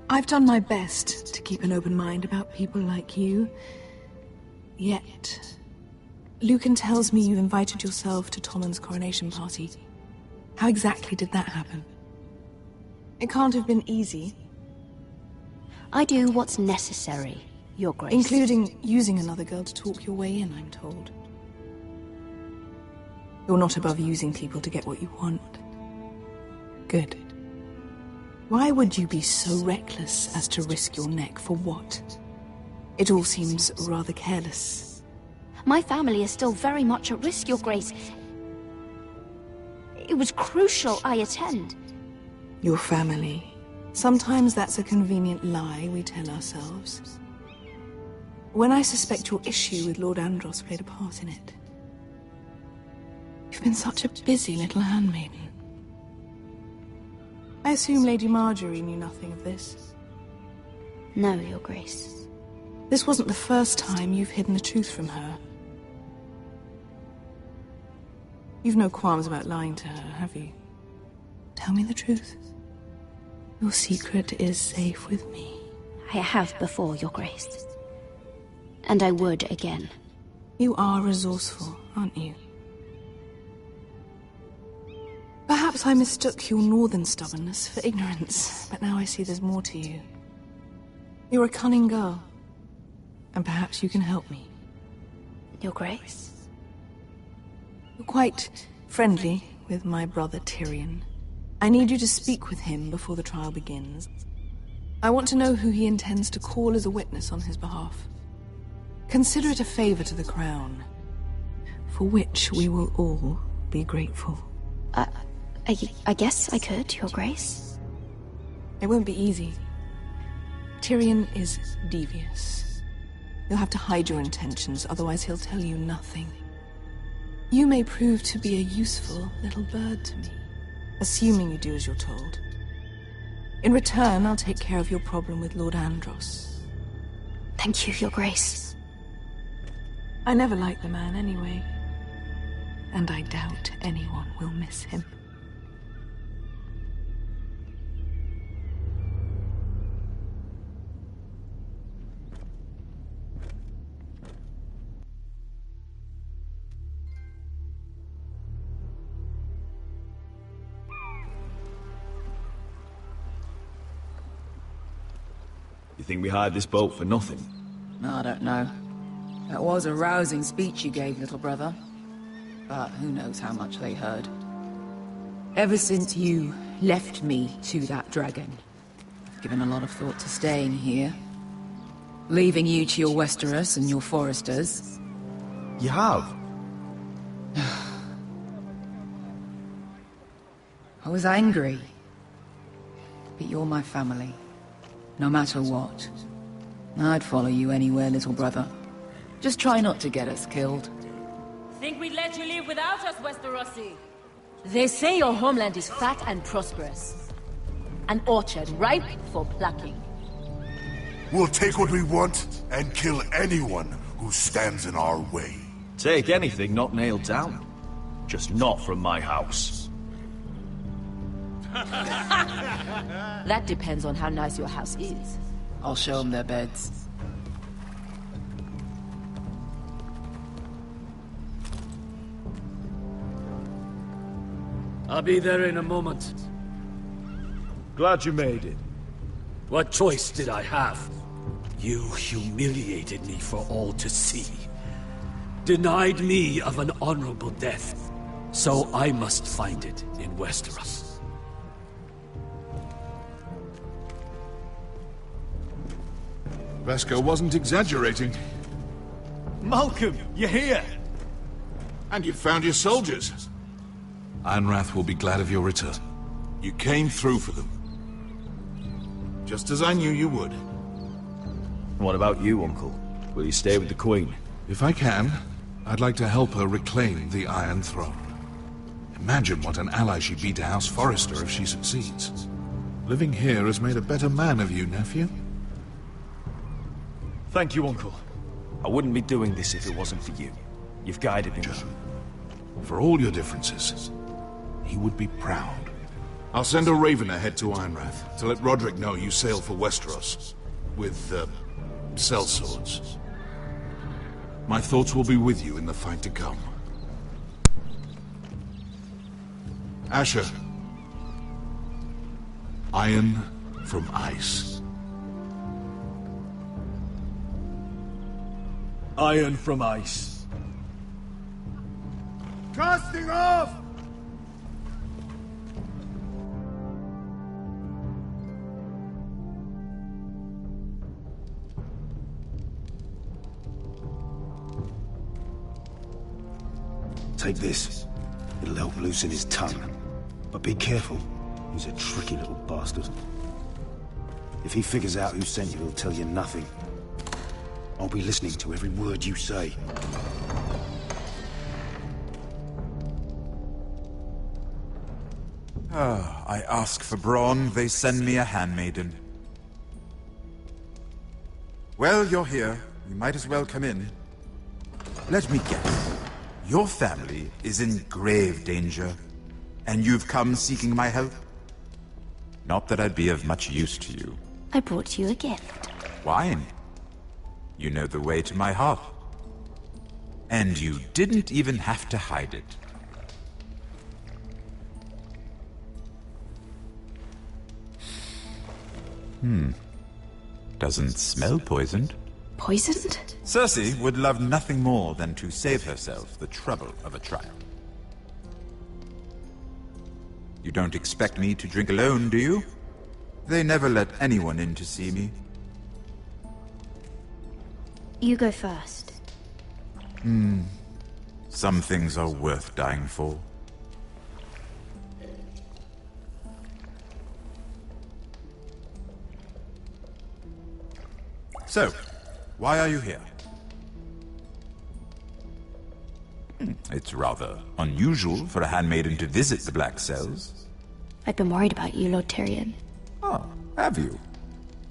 I've done my best to keep an open mind about people like you. Yet, Lucan tells me you invited yourself to Tommen's coronation party. How exactly did that happen? It can't have been easy.
I do what's necessary, Your Grace.
Including using another girl to talk your way in, I'm told. You're not above using people to get what you want. Good. Why would you be so reckless as to risk your neck for what? It all seems rather careless.
My family is still very much at risk, Your Grace. It was crucial I attend.
Your family. Sometimes that's a convenient lie we tell ourselves. When I suspect your issue with Lord Andros played a part in it. You've been such a busy little handmaiden. I assume Lady Marjorie knew nothing of this.
No, Your Grace.
This wasn't the first time you've hidden the truth from her. You've no qualms about lying to her, have you? Tell me the truth. Your secret is safe with me.
I have before, Your Grace. And I would again.
You are resourceful, aren't you? Perhaps I mistook your northern stubbornness for ignorance, but now I see there's more to you. You're a cunning girl, and perhaps you can help me.
Your Grace?
You're quite friendly with my brother Tyrion. I need you to speak with him before the trial begins. I want to know who he intends to call as a witness on his behalf. Consider it a favor to the crown, for which we will all be grateful.
I guess I could, Your Grace.
It won't be easy. Tyrion is devious. You'll have to hide your intentions, otherwise he'll tell you nothing. You may prove to be a useful little bird to me, assuming you do as you're told. In return, I'll take care of your problem with Lord Andros.
Thank you, Your Grace.
I never liked the man anyway, and I doubt anyone will miss him.
You think we hired this boat for nothing?
I don't know. That was a rousing speech you gave, little brother. But who knows how much they heard. Ever since you left me to that dragon, I've given a lot of thought to staying here. Leaving you to your Westeros and your Foresters.
You have?
I was angry. But you're my family. No matter what. I'd follow you anywhere, little brother. Just try not to get us killed.
Think we'd let you leave without us, Westerosi? They say your homeland is fat and prosperous. An orchard ripe for plucking.
We'll take what we want and kill anyone who stands in our way.
Take anything not nailed down. Just not from my house.
That depends on how nice your house is.
I'll show them their beds.
I'll be there in a moment.
Glad you made it.
What choice did I have? You humiliated me for all to see. Denied me of an honorable death. So I must find it in Westeros.
Vesco wasn't exaggerating.
Malcolm, you're here!
And you've found your soldiers. Ironrath will be glad of your return. You came through for them. Just as I knew you would.
What about you, Uncle? Will you stay with the Queen?
If I can, I'd like to help her reclaim the Iron Throne. Imagine what an ally she'd be to House Forrester if she succeeds. Living here has made a better man of you, nephew.
Thank you, Uncle. I wouldn't be doing this if it wasn't for you. You've guided me well.
For all your differences, he would be proud. I'll send a raven ahead to Ironrath to let Roderick know you sail for Westeros. With, sellswords. My thoughts will be with you in the fight to come. Asher. Iron from ice.
Iron from ice.
Casting off!
Take this. It'll help loosen his tongue. But be careful. He's a tricky little bastard. If he figures out who sent you, he'll tell you nothing. I'll be listening to every word you say.
I ask for brawn, they send me a handmaiden. Well, you're here. You might as well come in. Let me guess. Your family is in grave danger, and you've come seeking my help? Not that I'd be of much use to you.
I brought you a gift.
Wine. You know the way to my heart. And you didn't even have to hide it. Doesn't smell poisoned.
Poisoned?
Cersei would love nothing more than to save herself the trouble of a trial. You don't expect me to drink alone, do you? They never let anyone in to see me.
You go first.
Some things are worth dying for. So, why are you here? It's rather unusual for a handmaiden to visit the Black Cells.
I've been worried about you, Lord Tyrion.
Oh, have you?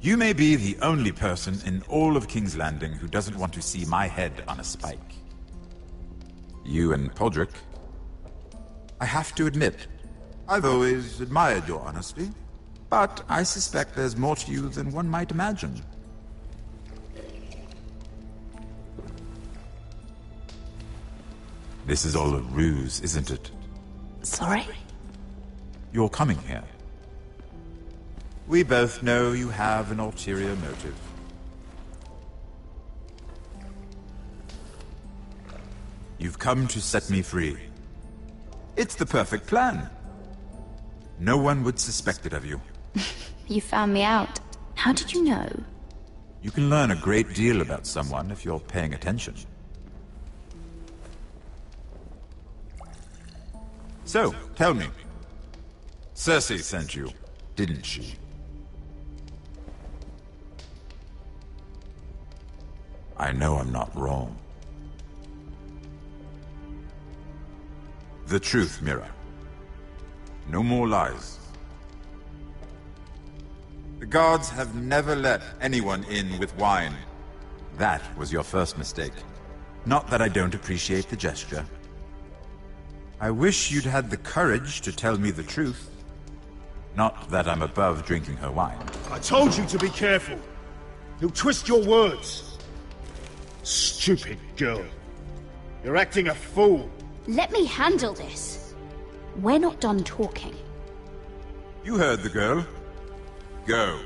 You may be the only person in all of King's Landing who doesn't want to see my head on a spike. You and Podrick. I have to admit, I've always admired your honesty, but I suspect there's more to you than one might imagine. This is all a ruse, isn't it?
Sorry?
You're coming here. We both know you have an ulterior motive. You've come to set me free. It's the perfect plan. No one would suspect it of you.
You found me out. How did you know?
You can learn a great deal about someone if you're paying attention. So, tell me. Cersei sent you, didn't she? I know I'm not wrong. The truth, Mira. No more lies. The guards have never let anyone in with wine. That was your first mistake. Not that I don't appreciate the gesture. I wish you'd had the courage to tell me the truth. Not that I'm above drinking her wine.
I told you to be careful. He'll twist your words. Stupid girl. You're acting a fool.
Let me handle this. We're not done talking.
You heard the girl. Go.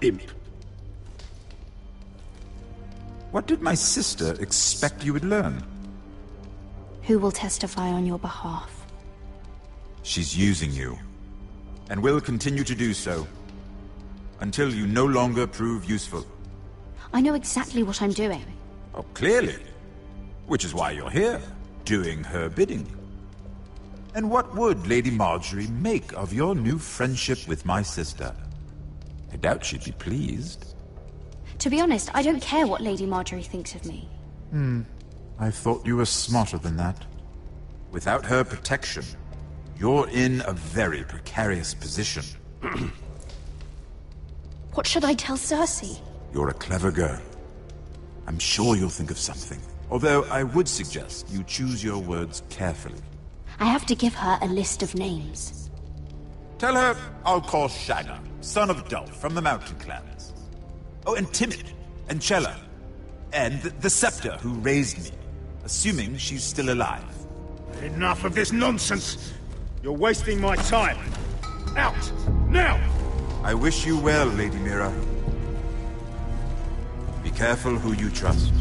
Imp.
What did my sister expect you would learn?
Who will testify on your behalf?
She's using you, and will continue to do so, until you no longer prove useful.
I know exactly what I'm doing.
Oh, clearly. Which is why you're here, doing her bidding. And what would Lady Marjorie make of your new friendship with my sister? I doubt she'd be pleased.
To be honest, I don't care what Lady Marjorie thinks of me.
I thought you were smarter than that. Without her protection, you're in a very precarious position.
What should I tell Cersei?
You're a clever girl. I'm sure you'll think of something. Although I would suggest you choose your words carefully.
I have to give her a list of names.
Tell her I'll call Shagger, son of Dolph from the Mountain Clans. Oh, and Timid, and Chella, and the Scepter who raised me, assuming she's still alive.
Enough of this nonsense! You're wasting my time! Out! Now!
I wish you well, Lady Mira. Be careful who you trust.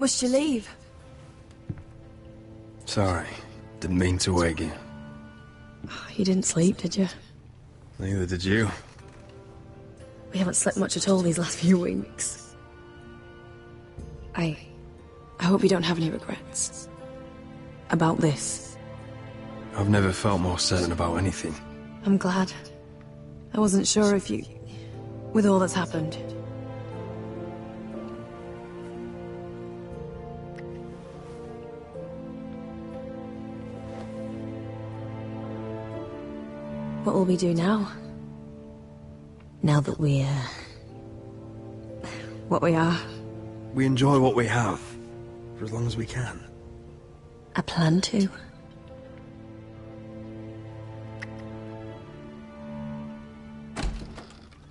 Must you leave?
Sorry. Didn't mean to wake you.
You didn't sleep, did you?
Neither did you.
We haven't slept much at all these last few weeks. I hope you don't have any regrets. About this.
I've never felt more certain about anything.
I'm glad. I wasn't sure if you... with all that's happened. What will we do now? Now that we're... what we are.
We enjoy what we have, for as long as we can.
I plan to.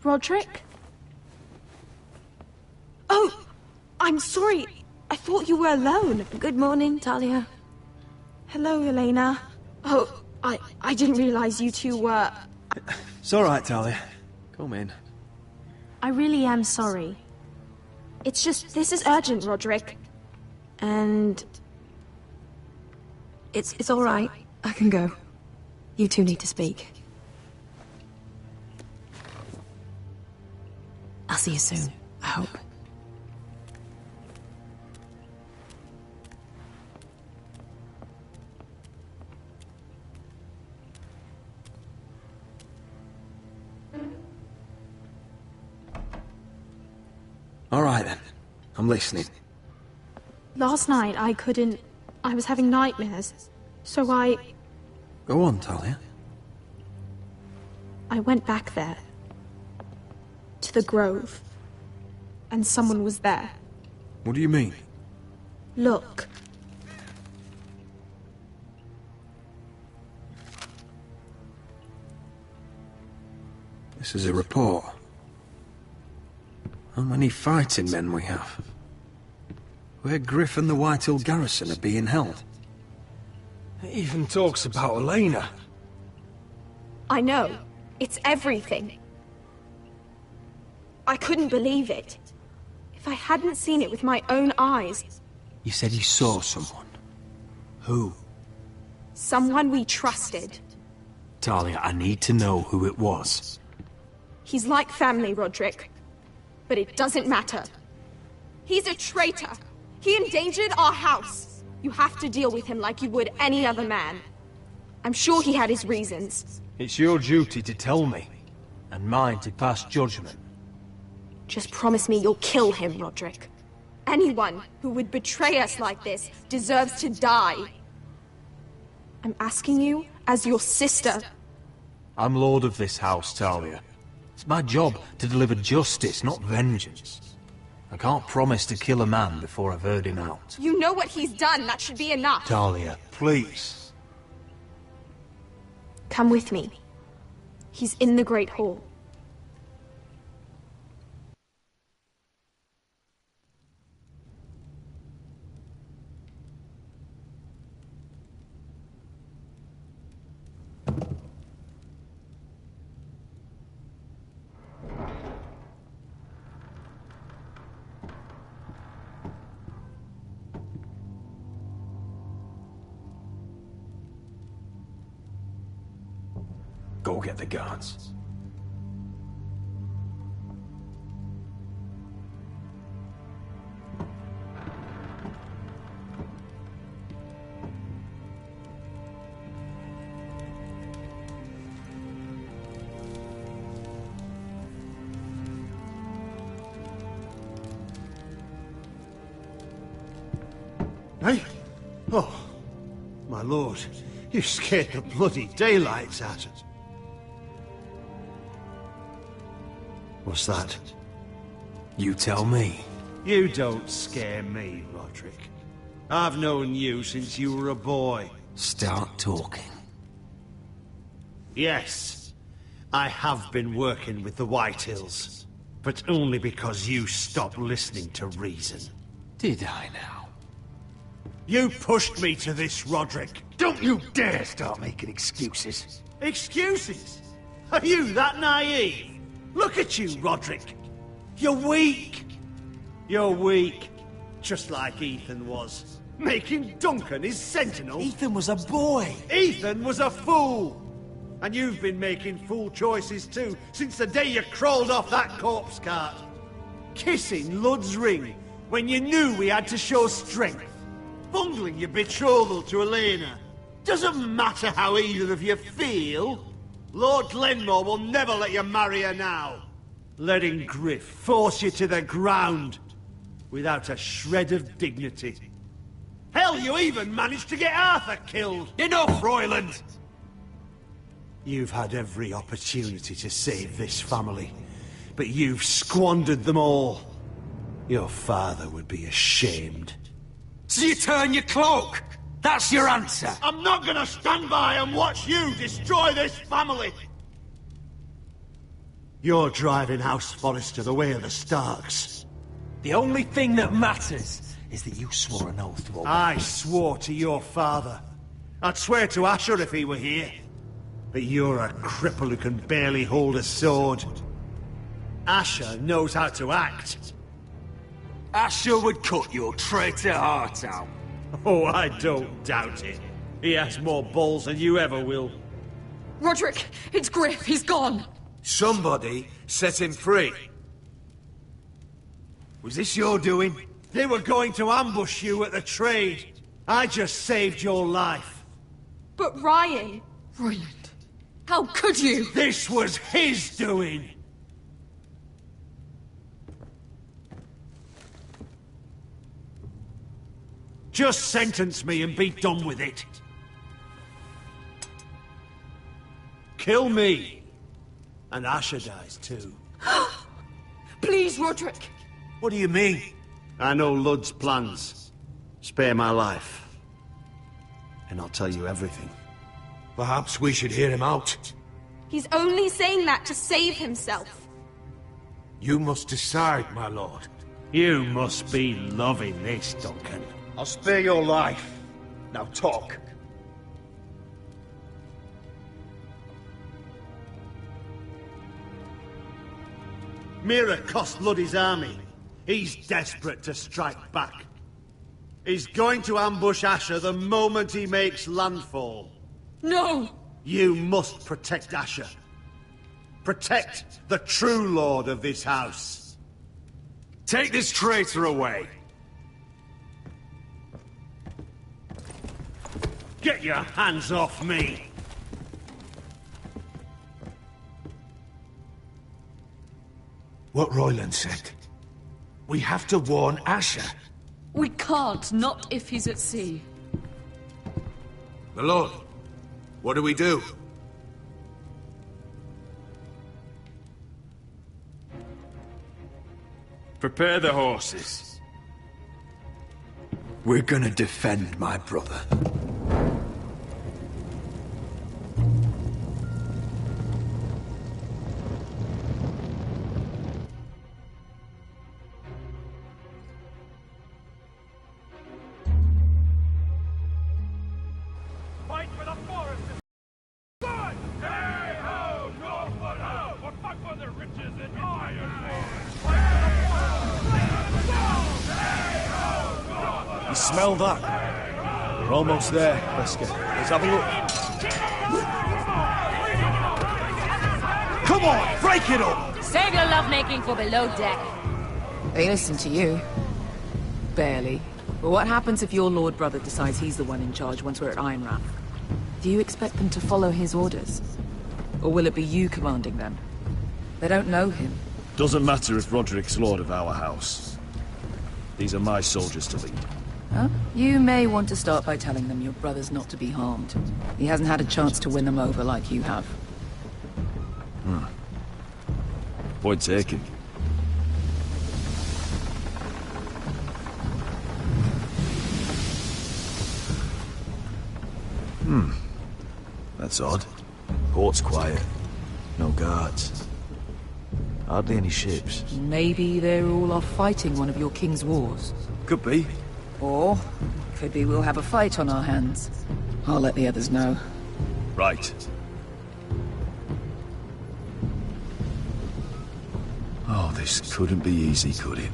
Roderick? Oh! I'm sorry. I thought you were alone.
Good morning, Talia.
Hello, Elena. Oh, I didn't realize you two were...
It's all right, Talia. Come in.
I really am sorry. It's just, this is urgent, Roderick. And...
It's all right. I can go. You two need to speak. I'll see you soon, I hope.
All right, then. I'm listening.
Last night, I was having nightmares. So I
Go on, Talia.
went back there. To the grove. And someone was there.
What do you mean?
Look.
This is a report. How many fighting men we have? Where Griff and the Whitehill garrison are being held.
It even talks about Elena.
I know. It's everything. I couldn't believe it. If I hadn't seen it with my own eyes.
You said you saw someone. Who?
Someone we trusted.
Talia, I need to know who it was.
He's like family, Roderick. But it doesn't matter. He's a traitor. He endangered our house. You have to deal with him like you would any other man. I'm sure he had his reasons.
It's your duty to tell me, and mine to pass judgment.
Just promise me you'll kill him, Roderick. Anyone who would betray us like this deserves to die. I'm asking you as your sister.
I'm lord of this house, Talia. It's my job to deliver justice, not vengeance. I can't promise to kill a man before I've heard him out.
You know what he's done. That should be enough.
Talia, please.
Come with me. He's in the Great Hall.
get the guards.
Hey? Oh, my lord, you scared the bloody daylights out of us. What's that?
You tell me.
You don't scare me, Roderick. I've known you since you were a boy.
Start talking.
Yes, I have been working with the Whitehills, but only because you stopped listening to reason.
Did I now?
You pushed me to this, Roderick.
Don't you dare start making excuses.
Excuses? Are you that naive? Look at you, Roderick. You're weak. You're weak. Just like Ethan was. Making Duncan his sentinel.
Ethan was a boy.
Ethan was a fool. And you've been making fool choices too, since the day you crawled off that corpse cart. Kissing Lud's ring when you knew we had to show strength. Bungling your betrothal to Elena. Doesn't matter how either of you feel. Lord Glenmore will never let you marry her now. Letting Griff force you to the ground without a shred of dignity. Hell, you even managed to get Arthur killed.
Enough, Royland!
You've had every opportunity to save this family, but you've squandered them all. Your father would be ashamed.
So you turn your cloak? That's your answer?
I'm not gonna stand by and watch you destroy this family! You're driving House Forrester the way of the Starks.
The only thing that matters is that you swore an oath to obey.
I swore to your father. I'd swear to Asher if he were here. But you're a cripple who can barely hold a sword. Asher knows how to act.
Asher would cut your traitor heart out.
Oh, I don't doubt it. He has more balls than you ever will.
Roderick, it's Griff. He's gone.
Somebody set him free.
Was this your doing? They were going to ambush you at the trade. I just saved your life.
But Ryan...
Royland, how could you?
This was his doing. Just sentence me and be done with it. Kill me. And Asher dies too.
Please, Roderick.
What do you mean? I know Lud's plans. Spare my life. And I'll tell you everything.
Perhaps we should hear him out.
He's only saying that to save himself.
You must decide, my lord.
You must be loving this, Duncan.
I'll spare your life. Now talk.
Mira cost Lud his army. He's desperate to strike back. He's going to ambush Asher the moment he makes landfall.
No!
You must protect Asher. Protect the true lord of this house.
Take this traitor away.
Get your hands off me!
What Royland said. We have to warn Asher.
We can't, not if he's at sea.
My lord, what do we do?
Prepare the horses.
We're gonna defend my brother.
Fight for the forest! Good! Hey ho! Northwood ho! We'll fight for the riches in Ironwood!
You smell that? We're almost there, Wesker. Let's have a look.
Come on, break it up!
Save your lovemaking for below deck.
They listen to you. Barely. But what happens if your lord brother decides he's the one in charge once we're at Ironrath? Do you expect them to follow his orders? Or will it be you commanding them? They don't know him.
Doesn't matter if Roderick's lord of our house. These are my soldiers to lead.
Huh? You may want to start by telling them your brother's not to be harmed. He hasn't had a chance to win them over like you have.
Point taken. That's odd. Port's quiet. No guards. Hardly any ships.
Maybe they're all off fighting one of your king's wars.
Could be.
Or, could be we'll have a fight on our hands. I'll let the others know.
Right. Oh, this couldn't be easy, could it?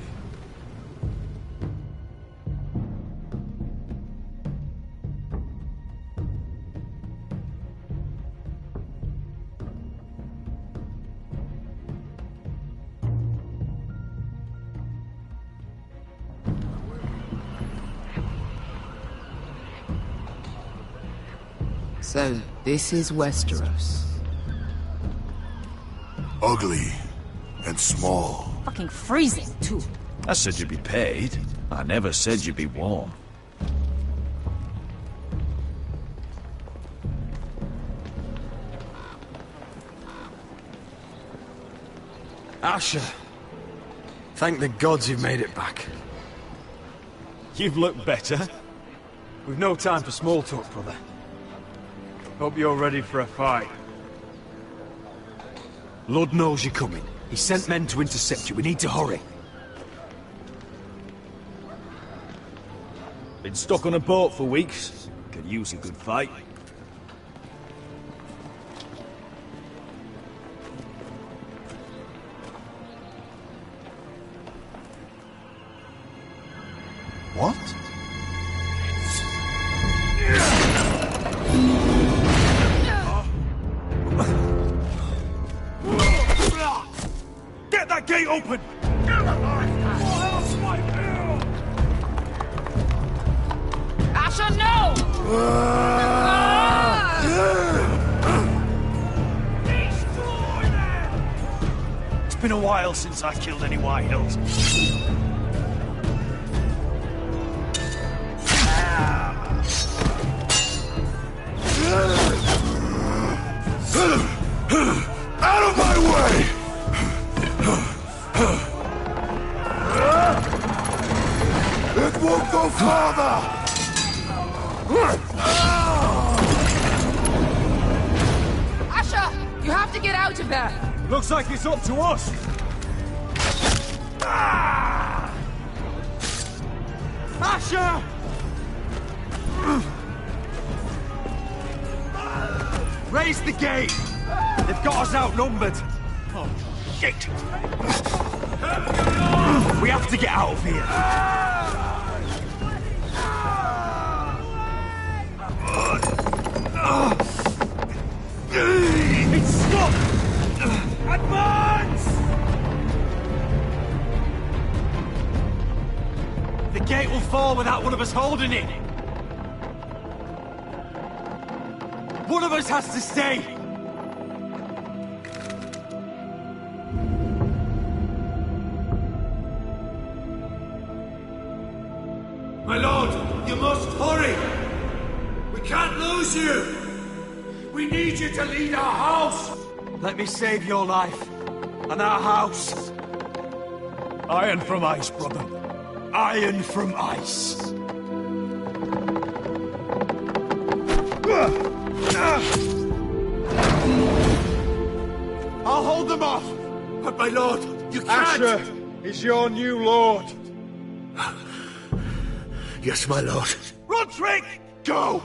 So, this is Westeros.
Ugly and small.
Fucking freezing, too.
I said you'd be paid. I never said you'd be warm.
Asher, thank the gods you've made it back.
You've looked better. We've no time for small talk, brother. Hope you're ready for a fight.
Lord knows you're coming. He sent men to intercept you. We need to hurry.
Been stuck on a boat for weeks. Could use a good fight.
What? Get that gate open!
Asher, no!
It's been a while since I killed any White Hills.
Out of my way! It won't go farther!
Asher! You have to get out of there!
Looks like it's up to us! Asher! Raise the gate! They've got us outnumbered! Oh, shit! We have to get out of here! It's stuck! Advance! The gate will fall without one of us holding it! One of us has to stay!
My lord, you must hurry! We can't lose you! We need you to lead our house!
Let me save your life, and our house. Iron from ice, brother. Iron from ice. I'll hold them off!
But my lord, you can't!
Asher is your new lord.
Yes, my lord.
Roderick, go!